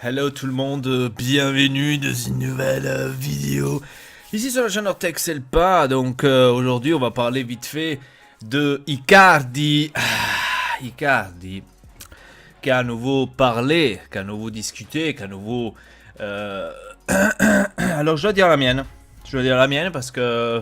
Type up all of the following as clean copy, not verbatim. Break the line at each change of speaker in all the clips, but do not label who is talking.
Hello tout le monde, bienvenue dans une nouvelle vidéo. Ici sur la chaîne Ortex c'est le pas, donc aujourd'hui on va parler vite fait de Icardi. Icardi, qui a à nouveau parlé, qui a à nouveau discuté, qui a à nouveau... Alors je dois dire la mienne. Je dois dire la mienne parce que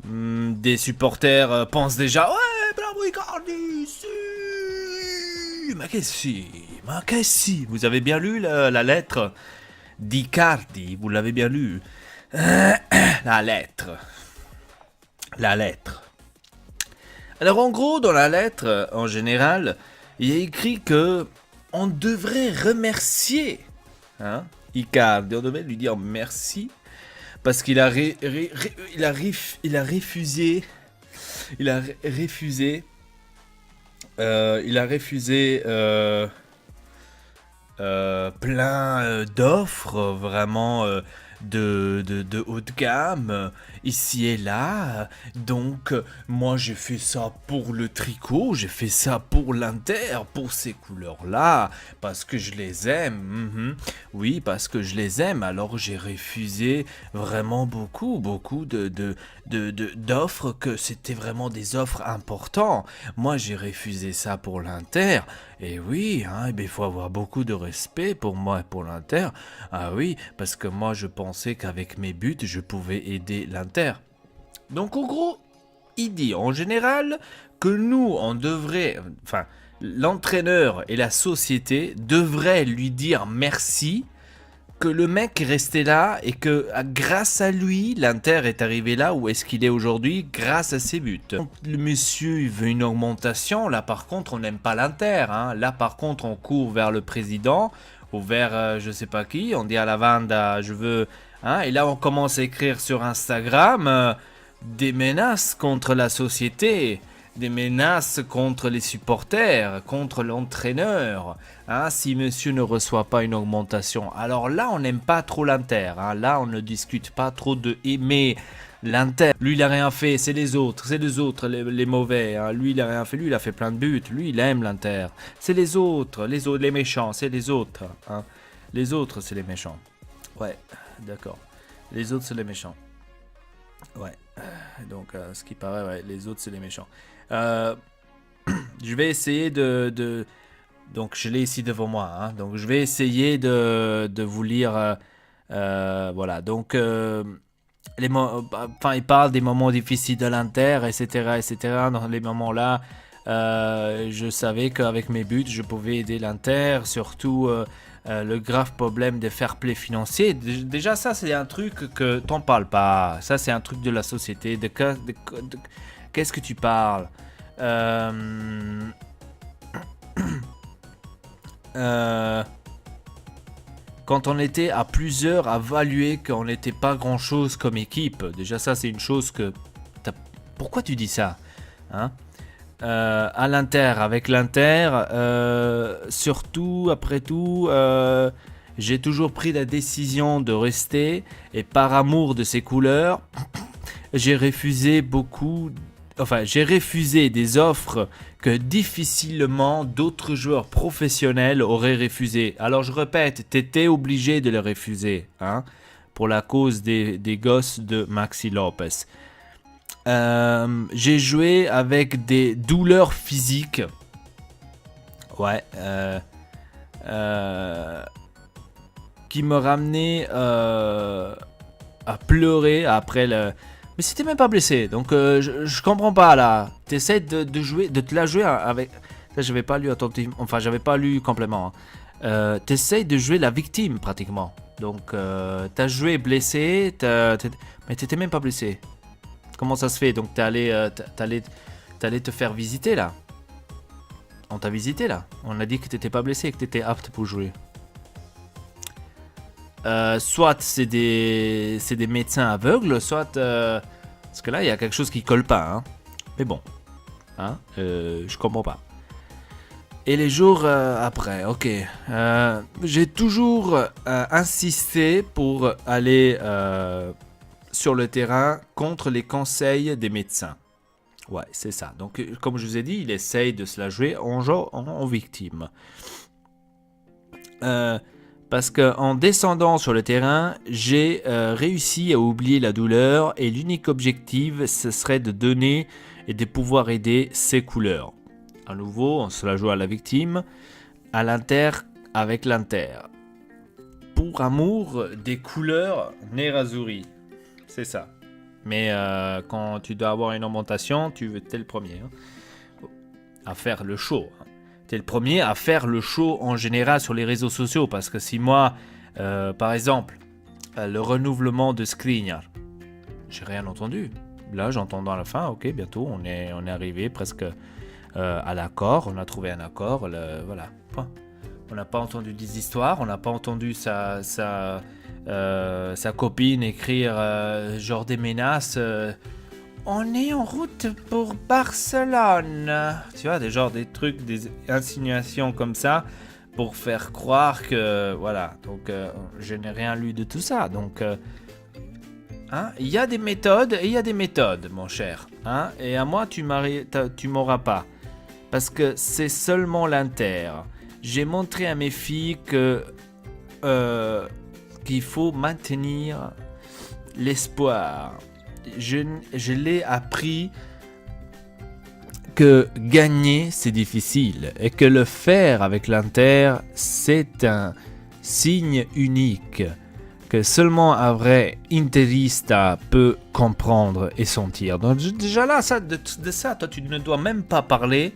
des supporters pensent déjà ouais, bravo Icardi, si. Mais qu'est-ce? Vous avez bien lu la lettre d'Icardi? Vous l'avez bien lu? La lettre. La lettre. Alors en gros, dans la lettre, en général, il y a écrit que on devrait remercier Icardi. On devrait lui dire merci parce qu'il a, il a refusé. Il a refusé. Il a refusé plein d'offres vraiment de haut de gamme ici et là. Donc moi j'ai fait ça pour le tricot, j'ai fait ça pour l'Inter, pour ces couleurs-là, parce que je les aime. Oui, parce que je les aime. Alors j'ai refusé vraiment beaucoup d'offres, que c'était vraiment des offres importantes. Moi j'ai refusé ça pour l'Inter. Et oui, il faut avoir beaucoup de respect pour moi et pour l'Inter. Ah oui, parce que moi je pensais qu'avec mes buts, je pouvais aider l'Inter. Donc en gros, il dit en général que nous, on devrait... Enfin, l'entraîneur et la société devraient lui dire merci, que le mec est resté là et que grâce à lui, l'Inter est arrivé là où est-ce qu'il est aujourd'hui grâce à ses buts. Donc, le monsieur il veut une augmentation, là par contre on n'aime pas l'Inter, là par contre on court vers le président ou vers je sais pas qui, on dit à la vente je veux, et là on commence à écrire sur Instagram des menaces contre la société. Des menaces contre les supporters, contre l'entraîneur, si monsieur ne reçoit pas une augmentation. Alors là, on n'aime pas trop l'Inter, là, on ne discute pas trop de aimer l'Inter. Lui, il a rien fait, c'est les autres, les mauvais. Lui, il a rien fait, lui, il a fait plein de buts, lui, il aime l'Inter. C'est les autres, les méchants, c'est les autres. Les autres, c'est les méchants. Ouais, d'accord. Les autres, c'est les méchants. Ouais, donc ce qui paraît, ouais, les autres, c'est les méchants. Je vais essayer donc je l'ai ici devant moi, donc je vais essayer de vous lire, voilà, donc il parle des moments difficiles de l'Inter, etc. Dans les moments là, je savais qu'avec mes buts, je pouvais aider l'Inter, surtout le grave problème des fair play financiers. Déjà ça, c'est un truc que t'en parles pas, ça c'est un truc de la société, qu'est-ce que tu parles? Quand on était à plusieurs à valuer qu'on n'était pas grand chose comme équipe, déjà ça c'est une chose que... Pourquoi tu dis ça à l'Inter, avec l'Inter, surtout après tout, j'ai toujours pris la décision de rester, et par amour de ces couleurs, j'ai refusé des offres que difficilement d'autres joueurs professionnels auraient refusé. Alors je répète, t'étais obligé de les refuser, pour la cause des gosses de Maxi Lopez. J'ai joué avec des douleurs physiques. Ouais. Qui me ramenaient à pleurer après le... Mais c'était même pas blessé, donc je comprends pas là. T'essaies de jouer, de te la jouer avec... Ça, j'avais pas lu attentivement, enfin j'avais pas lu complètement. T'essaies de jouer la victime pratiquement. Donc t'as joué blessé, mais t'étais même pas blessé. Comment ça se fait? Donc t'es allé te faire visiter là. On t'a visité là. On a dit que t'étais pas blessé, que t'étais apte pour jouer. Soit c'est des médecins aveugles, soit parce que là il y a quelque chose qui colle pas, mais bon, je comprends pas. Et les jours après, ok, j'ai toujours insisté pour aller sur le terrain contre les conseils des médecins. Ouais, c'est ça. Donc comme je vous ai dit, il essaye de se la jouer en victime. Parce qu'en descendant sur le terrain, j'ai réussi à oublier la douleur et l'unique objectif, ce serait de donner et de pouvoir aider ces couleurs. À nouveau, on se la joue à la victime, à l'Inter avec l'Inter. Pour amour des couleurs nerazzurri, c'est ça. Mais quand tu dois avoir une augmentation, t'es le premier à faire le show. T'es le premier à faire le show en général sur les réseaux sociaux. Parce que si moi, par exemple, le renouvellement de Skriniar, j'ai rien entendu. Là, j'entends dans la fin, ok, bientôt, on est arrivé presque à l'accord. On a trouvé un accord, voilà. On n'a pas entendu des histoires, on n'a pas entendu sa copine écrire genre des menaces. On est en route pour Barcelone. Tu vois, des trucs, des insinuations comme ça pour faire croire que voilà. Donc, je n'ai rien lu de tout ça. Donc, il y a des méthodes et il y a des méthodes, mon cher. Et à moi, tu m'auras pas, parce que c'est seulement l'Inter. J'ai montré à mes filles qu'il faut maintenir l'espoir. Je l'ai appris que gagner, c'est difficile. Et que le faire avec l'Inter, c'est un signe unique que seulement un vrai interista peut comprendre et sentir. Donc déjà là, de ça, toi, tu ne dois même pas parler.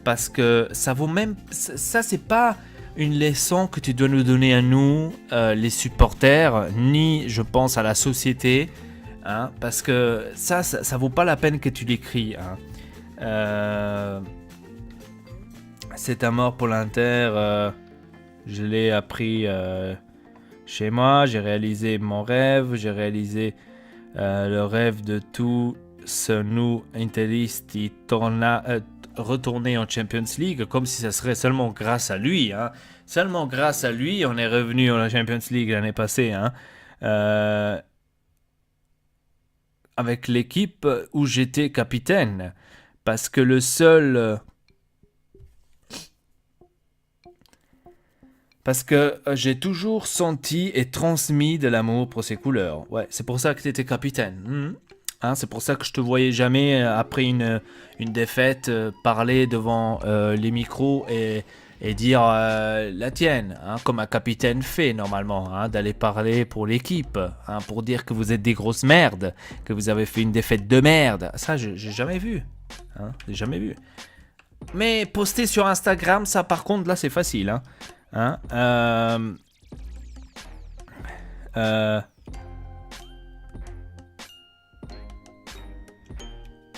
Parce que ça vaut même... Ça, c'est pas une leçon que tu dois nous donner à nous, les supporters, ni, je pense, à la société. Parce que ça vaut pas la peine que tu l'écris. C'est un mort pour l'Inter. Je l'ai appris chez moi. J'ai réalisé mon rêve. J'ai réalisé le rêve de tous nous interisti retourner en Champions League, comme si ça serait seulement grâce à lui. Seulement grâce à lui, on est revenu en Champions League l'année passée. Avec l'équipe où j'étais capitaine. Parce que Parce que j'ai toujours senti et transmis de l'amour pour ces couleurs. Ouais, c'est pour ça que tu étais capitaine. C'est pour ça que je te voyais jamais après une défaite parler devant les micros et dire la tienne, comme un capitaine fait normalement, d'aller parler pour l'équipe, pour dire que vous êtes des grosses merdes, que vous avez fait une défaite de merde. Ça, j'ai jamais vu. J'ai jamais vu. Mais poster sur Instagram, ça par contre, là, c'est facile.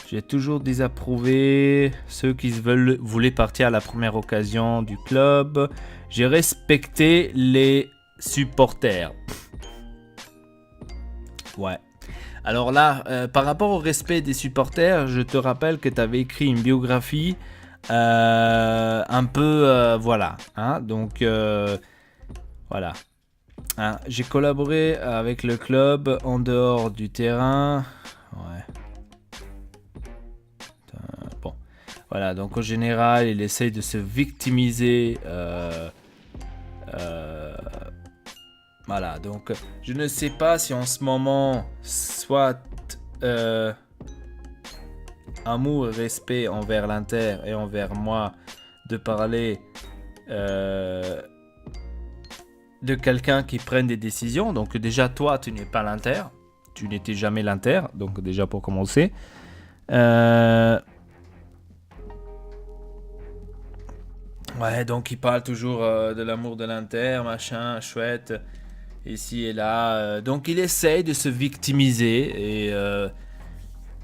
J'ai toujours désapprouvé ceux qui voulaient partir à la première occasion du club. J'ai respecté les supporters. Ouais. Alors là, par rapport au respect des supporters, je te rappelle que tu avais écrit une biographie un peu... voilà. Donc, voilà. J'ai collaboré avec le club en dehors du terrain. Ouais. Bon. Voilà, donc en général, il essaye de se victimiser. Voilà, donc je ne sais pas si en ce moment, soit amour et respect envers l'Inter et envers moi, de parler de quelqu'un qui prenne des décisions. Donc déjà, toi, tu n'es pas l'Inter. Tu n'étais jamais l'Inter, donc déjà pour commencer. Ouais, donc il parle toujours de l'amour de l'Inter, machin, chouette, ici et là. Donc il essaye de se victimiser et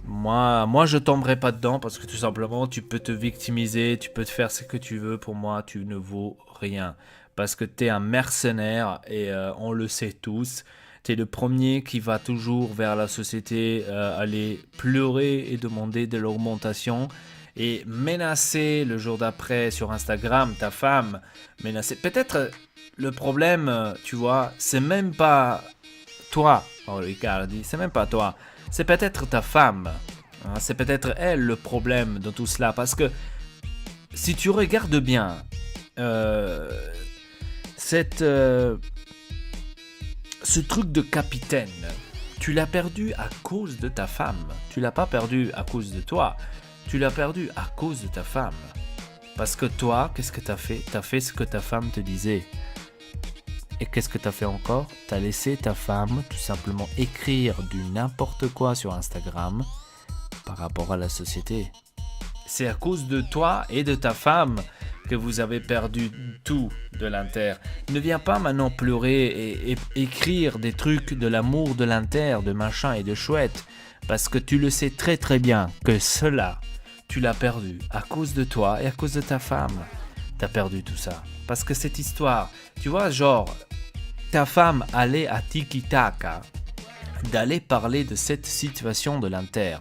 moi je tomberai pas dedans parce que tout simplement tu peux te victimiser, tu peux te faire ce que tu veux. Pour moi, tu ne vaux rien parce que t'es un mercenaire et on le sait tous. T'es le premier qui va toujours vers la société aller pleurer et demander de l'augmentation. Et menacer le jour d'après sur Instagram ta femme, menacer. Peut-être le problème, tu vois, c'est même pas toi, Ricardi, c'est même pas toi. C'est peut-être ta femme. C'est peut-être elle le problème de tout cela. Parce que si tu regardes bien, ce truc de capitaine, tu l'as perdu à cause de ta femme. Tu l'as pas perdu à cause de toi. Tu l'as perdu à cause de ta femme. Parce que toi, qu'est-ce que tu as fait? Tu as fait ce que ta femme te disait. Et qu'est-ce que tu as fait encore? Tu as laissé ta femme tout simplement écrire du n'importe quoi sur Instagram par rapport à la société. C'est à cause de toi et de ta femme que vous avez perdu tout de l'Inter. Ne viens pas maintenant pleurer et écrire des trucs de l'amour de l'Inter, de machin et de chouette, parce que tu le sais très très bien que cela, tu l'as perdu à cause de toi et à cause de ta femme. T'as perdu tout ça. Parce que cette histoire, tu vois, genre, ta femme allait à Tiki Taka d'aller parler de cette situation de l'Inter.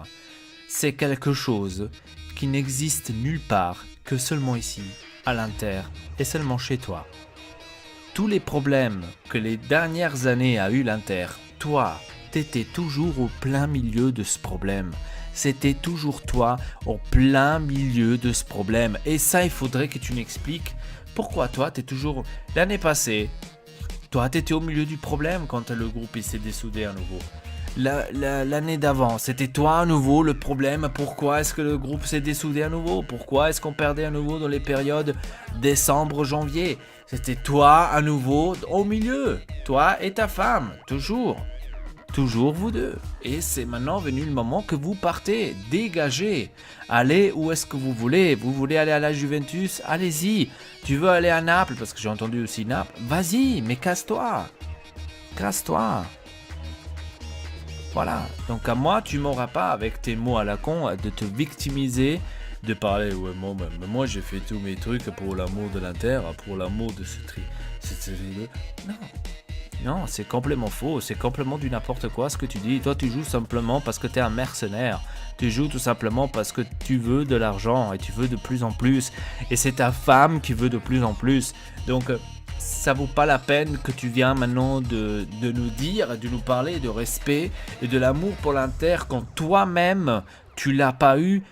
C'est quelque chose qui n'existe nulle part que seulement ici, à l'Inter, et seulement chez toi. Tous les problèmes que les dernières années a eu l'Inter, toi, t'étais toujours au plein milieu de ce problème. C'était toujours toi au plein milieu de ce problème. Et ça, il faudrait que tu m'expliques pourquoi toi, t'es toujours... L'année passée, toi, t'étais au milieu du problème quand le groupe il s'est dessoudé à nouveau. L'année d'avant, c'était toi à nouveau le problème. Pourquoi est-ce que le groupe s'est dessoudé à nouveau? Pourquoi est-ce qu'on perdait à nouveau dans les périodes décembre, janvier? C'était toi à nouveau au milieu. Toi et ta femme, toujours. Toujours vous deux. Et c'est maintenant venu le moment que vous partez, dégagez. Allez où est-ce que vous voulez. Vous voulez aller à la Juventus? Allez-y. Tu veux aller à Naples? Parce que j'ai entendu aussi Naples. Vas-y, mais casse-toi. Casse-toi. Voilà, donc à moi, tu m'auras pas avec tes mots à la con de te victimiser, de parler, ouais, moi j'ai fait tous mes trucs pour l'amour de l'Inter, pour l'amour de ce tri. Non, c'est complètement faux, c'est complètement du n'importe quoi ce que tu dis. Toi, tu joues simplement parce que tu es un mercenaire. Tu joues tout simplement parce que tu veux de l'argent et tu veux de plus en plus. Et c'est ta femme qui veut de plus en plus. Donc... ça vaut pas la peine que tu viens maintenant de nous dire, de nous parler de respect et de l'amour pour l'Inter quand toi-même tu l'as pas eu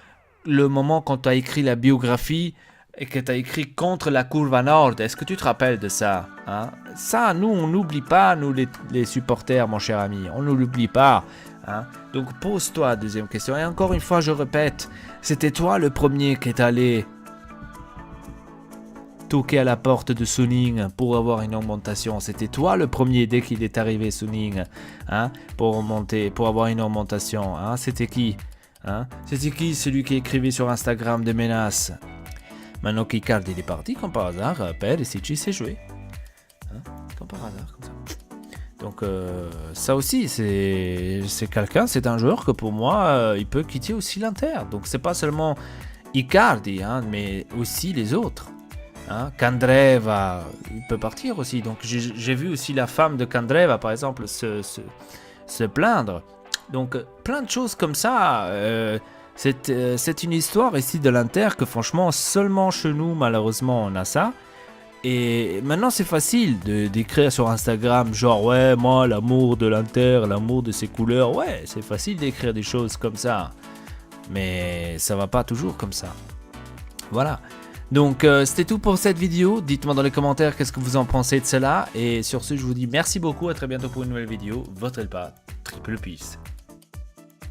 le moment quand tu as écrit la biographie et que tu as écrit contre la Curva Nord. Est-ce que tu te rappelles de ça, hein? Ça, nous, on n'oublie pas, nous les supporters, mon cher ami, on ne l'oublie pas. Hein? Donc pose-toi deuxième question. Et encore une fois, je répète, c'était toi le premier qui est allé toquer à la porte de Suning pour avoir une augmentation. C'était toi le premier dès qu'il est arrivé Suning, hein, pour avoir une augmentation. Hein. C'était qui, hein? C'était qui celui qui écrivait sur Instagram des menaces? Maintenant qu'Icardi est parti, comme par hasard, Perisic s'est joué. Hein, comme par hasard, comme ça. Donc ça aussi, c'est quelqu'un, c'est un joueur que pour moi, il peut quitter aussi l'Inter. Donc c'est pas seulement Icardi, hein, mais aussi les autres. Hein, Candreva, il peut partir aussi. Donc j'ai vu aussi la femme de Candreva, par exemple, se plaindre. Donc plein de choses comme ça. C'est une histoire ici de l'Inter que franchement, seulement chez nous, malheureusement, on a ça. Et maintenant, c'est facile d'écrire sur Instagram, genre, ouais, moi, l'amour de l'Inter, l'amour de ses couleurs. Ouais, c'est facile d'écrire des choses comme ça. Mais ça va pas toujours comme ça. Voilà. Donc c'était tout pour cette vidéo. Dites-moi dans les commentaires qu'est-ce que vous en pensez de cela. Et sur ce, je vous dis merci beaucoup. À très bientôt pour une nouvelle vidéo. Votre Elpa, triple peace.